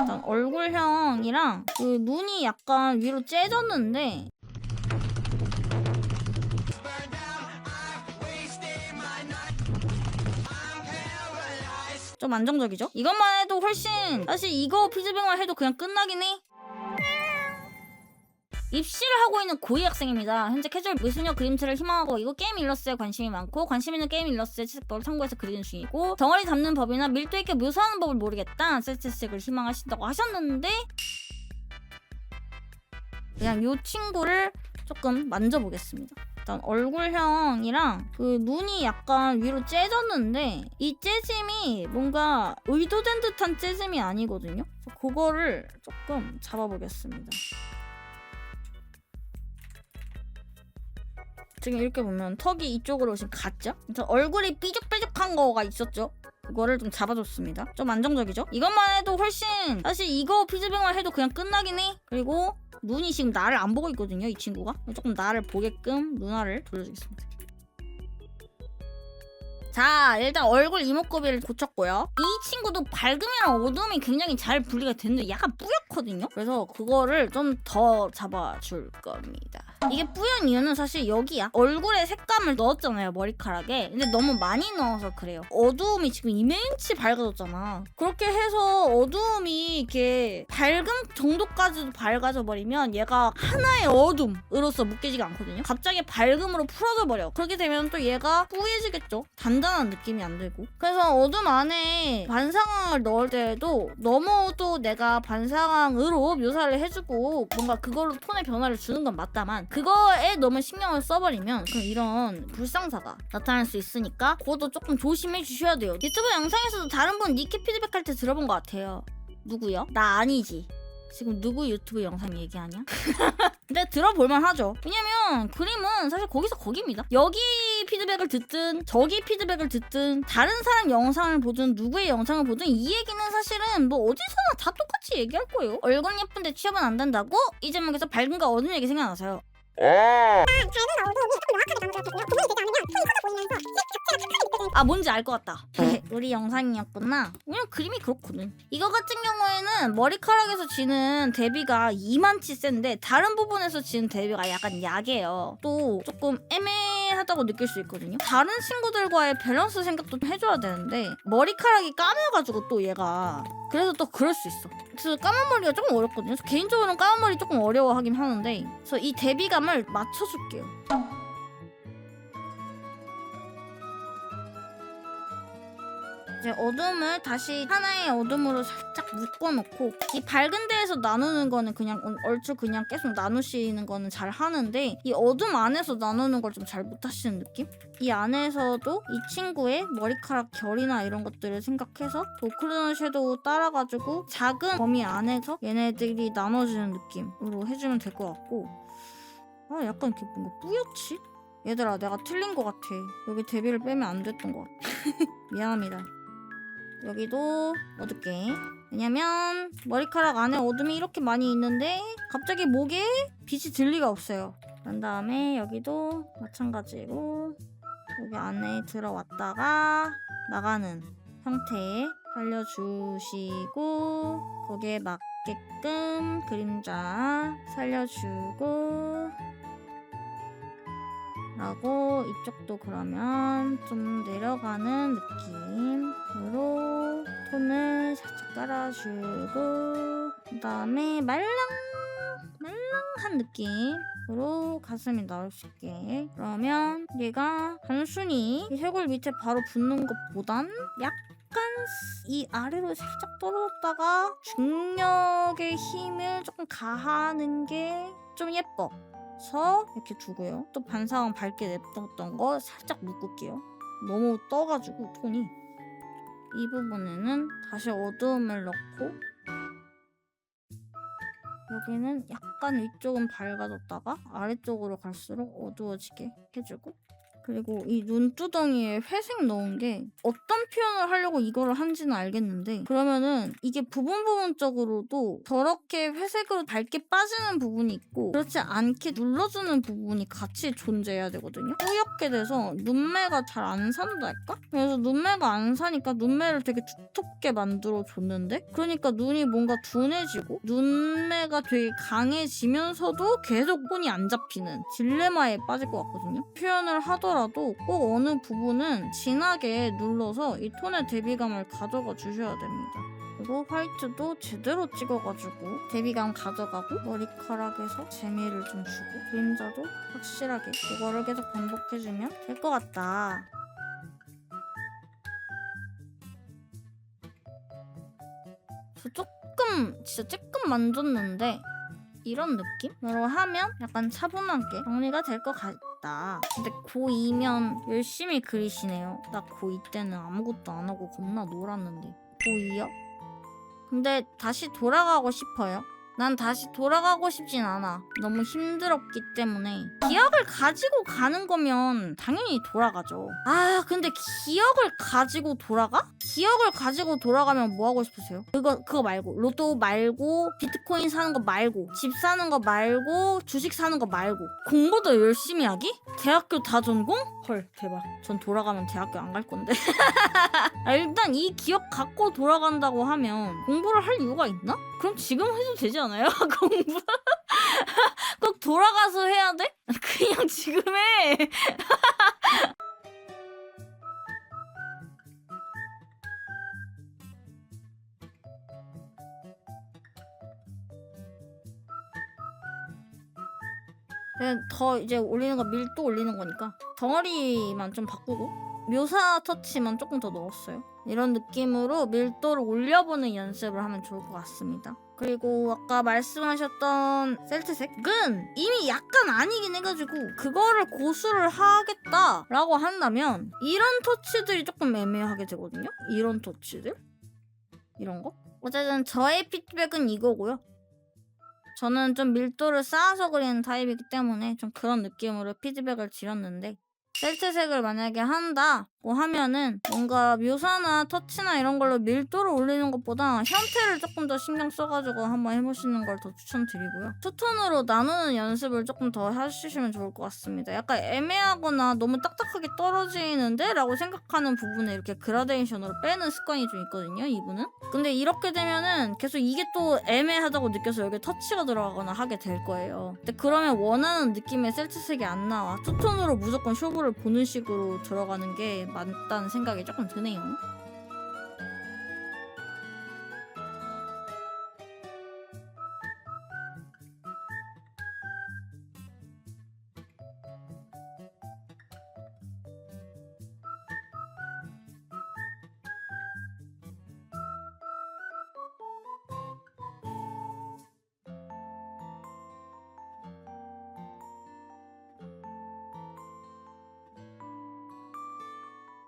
일단 얼굴형이랑 그 눈이 약간 위로 째졌는데 좀 안정적이죠? 이것만 해도 훨씬 사실 이거 피드백만 해도 그냥 끝나긴 해. 입시를 하고 있는 고2 학생입니다. 현재 캐주얼 미소녀 그림체를 희망하고 이거 게임 일러스트에 관심이 많고 관심 있는 게임 일러스트의 채색법을 참고해서 그리는 중이고 덩어리 잡는 법이나 밀도 있게 묘사하는 법을 모르겠다. 세트색을 희망하신다고 하셨는데 그냥 요 친구를 조금 만져보겠습니다. 일단 얼굴형이랑 그 눈이 약간 위로 째졌는데 이 째짐이 뭔가 의도된 듯한 째짐이 아니거든요. 그거를 조금 잡아보겠습니다. 지금 이렇게 보면 턱이 이쪽으로 지금 갔죠? 얼굴이 삐죽삐죽한 거가 있었죠? 이거를 좀 잡아줬습니다. 좀 안정적이죠? 이것만 해도 훨씬 사실 이거 피드백만 해도 그냥 끝나긴 해. 그리고 눈이 지금 나를 안 보고 있거든요, 이 친구가. 조금 나를 보게끔 눈알을 돌려주겠습니다. 자, 일단 얼굴 이목구비를 고쳤고요. 이 친구도 밝음이랑 어둠이 굉장히 잘 분리가 됐는데 약간 뿌옇거든요? 그래서 그거를 좀 더 잡아줄 겁니다. 이게 뿌연 이유는 사실 여기야. 얼굴에 색감을 넣었잖아요, 머리카락에. 근데 너무 많이 넣어서 그래요. 어두움이 지금 이면치 밝아졌잖아. 그렇게 해서 어두움이 이렇게 밝음 정도까지도 밝아져 버리면 얘가 하나의 어둠으로서 묶이지가 않거든요. 갑자기 밝음으로 풀어져 버려. 그렇게 되면 또 얘가 뿌얘지겠죠. 단단한 느낌이 안 들고. 그래서 어둠 안에 반상황을 넣을 때에도 너무 또 내가 반상황으로 묘사를 해주고 뭔가 그걸로 톤의 변화를 주는 건 맞다만 그거에 너무 신경을 써버리면 그럼 이런 불상사가 나타날 수 있으니까 그것도 조금 조심해 주셔야 돼요. 유튜브 영상에서도 다른 분 니키 피드백 할 때 들어본 것 같아요. 누구요? 나 아니지. 지금 누구 유튜브 영상 얘기하냐? 근데 들어볼만 하죠. 왜냐면 그림은 사실 거기서 거기입니다. 여기 피드백을 듣든 저기 피드백을 듣든 다른 사람 영상을 보든 누구의 영상을 보든 이 얘기는 사실은 뭐 어디서나 다 똑같이 얘기할 거예요. 얼굴 예쁜데 취업은 안 된다고? 이 제목에서 밝음과 어둠 얘기 생각나서요. 아, 뭔지 알 것 같다. 우리 영상이었구나. 왜냐면 그림이 그렇거든. 이거 같은 경우에는 머리카락에서 지는 대비가 이만치 센데 다른 부분에서 지는 대비가 약간 약해요. 또 조금 애매하다고 느낄 수 있거든요. 다른 친구들과의 밸런스 생각도 좀 해줘야 되는데 머리카락이 까매가지고 또 얘가 그래서 또 그럴 수 있어. 그래서 까만 머리가 조금 어렵거든요. 그래서 개인적으로는 까만 머리 조금 어려워하긴 하는데 그래서 이 대비감을 맞춰줄게요. 이제 어둠을 다시 하나의 어둠으로 살짝 묶어놓고 이 밝은 데에서 나누는 거는 그냥 얼추 그냥 계속 나누시는 거는 잘 하는데 이 어둠 안에서 나누는 걸 좀 잘 못하시는 느낌? 이 안에서도 이 친구의 머리카락 결이나 이런 것들을 생각해서 도크르는 섀도우 따라가지고 작은 범위 안에서 얘네들이 나눠지는 느낌으로 해주면 될 것 같고 아 약간 이렇게 뭔가 뿌옇지? 얘들아 내가 틀린 것 같아. 여기 대비를 빼면 안 됐던 것 같아. 미안합니다. 여기도 어둡게. 왜냐면 머리카락 안에 어둠이 이렇게 많이 있는데 갑자기 목에 빛이 들 리가 없어요. 그런 다음에 여기도 마찬가지로 여기 안에 들어왔다가 나가는 형태에 살려주시고 거기에 맞게끔 그림자 살려주고 라고 이쪽도 그러면 좀 내려가는 느낌으로 톤을 살짝 깔아주고 그 다음에 말랑한 느낌으로 가슴이 나올 수 있게 그러면 얘가 단순히 이 쇄골 밑에 바로 붙는 것보단 약간 이 아래로 살짝 떨어졌다가 중력의 힘을 조금 가하는 게 좀 예뻐. 이렇게 두고요. 또 반상황 밝게 냅뒀던 거 살짝 묶을게요. 너무 떠가지고 톤이 이 부분에는 다시 어두움을 넣고 여기는 약간 위쪽은 밝아졌다가 아래쪽으로 갈수록 어두워지게 해주고 그리고 이 눈두덩이에 회색 넣은 게 어떤 표현을 하려고 이거를 한지는 알겠는데 그러면은 이게 부분적으로도 저렇게 회색으로 밝게 빠지는 부분이 있고 그렇지 않게 눌러주는 부분이 같이 존재해야 되거든요. 뿌옇게 돼서 눈매가 잘 안 산달까? 그래서 눈매가 안 사니까 눈매를 되게 두텁게 만들어 줬는데 그러니까 눈이 뭔가 둔해지고 눈매가 되게 강해지면서도 계속 톤이 안 잡히는 딜레마에 빠질 것 같거든요. 표현을 하더라도 꼭 어느 부분은 진하게 눌러서 이 톤의 대비감을 가져가 주셔야 됩니다. 그리고 화이트도 제대로 찍어가지고 대비감 가져가고 머리카락에서 재미를 좀 주고 그림자도 확실하게 이거를 계속 반복해주면 될 것 같다. 저 조금 진짜 조금 만졌는데 이런 느낌으로 하면 약간 차분하게 정리가 될 것 같다. 근데 고2면 열심히 그리시네요. 나 고2 때는 아무것도 안 하고 겁나 놀았는데. 고2요? 근데 다시 돌아가고 싶어요. 난 다시 돌아가고 싶진 않아. 너무 힘들었기 때문에. 기억을 가지고 가는 거면 당연히 돌아가죠. 아, 근데 기억을 가지고 돌아가? 기억을 가지고 돌아가면 뭐 하고 싶으세요? 그거 말고. 로또 말고, 비트코인 사는 거 말고, 집 사는 거 말고, 주식 사는 거 말고. 공부도 열심히 하기? 대학교 다 전공? 헐, 대박. 전 돌아가면 대학교 안 갈 건데. 아, 일단 이 기억 갖고 돌아간다고 하면 공부를 할 이유가 있나? 그럼 지금 해도 되지 않아요? 공부? 꼭 돌아가서 해야 돼? 그냥 지금 해. 그냥 더 이제 올리는 거 밀도 올리는 거니까 덩어리만 좀 바꾸고 묘사 터치만 조금 더 넣었어요. 이런 느낌으로 밀도를 올려보는 연습을 하면 좋을 것 같습니다. 그리고 아까 말씀하셨던 셀트색은 이미 약간 아니긴 해가지고 그거를 고수를 하겠다라고 한다면 이런 터치들이 조금 애매하게 되거든요. 이런 터치들? 이런 거? 어쨌든 저의 피드백은 이거고요. 저는 좀 밀도를 쌓아서 그리는 타입이기 때문에 좀 그런 느낌으로 피드백을 드렸는데 셀트색을 만약에 한다고 하면은 뭔가 묘사나 터치나 이런 걸로 밀도를 올리는 것보다 형태를 조금 더 신경 써가지고 한번 해보시는 걸 더 추천드리고요. 투톤으로 나누는 연습을 조금 더 해주시면 좋을 것 같습니다. 약간 애매하거나 너무 딱딱하게 떨어지는데? 라고 생각하는 부분에 이렇게 그라데이션으로 빼는 습관이 좀 있거든요, 이분은. 근데 이렇게 되면은 계속 이게 또 애매하다고 느껴서 여기 터치가 들어가거나 하게 될 거예요. 근데 그러면 원하는 느낌의 셀트색이 안 나와. 투톤으로 무조건 쇼부를 보는 식으로 들어가는 게 맞다는 생각이 조금 드네요.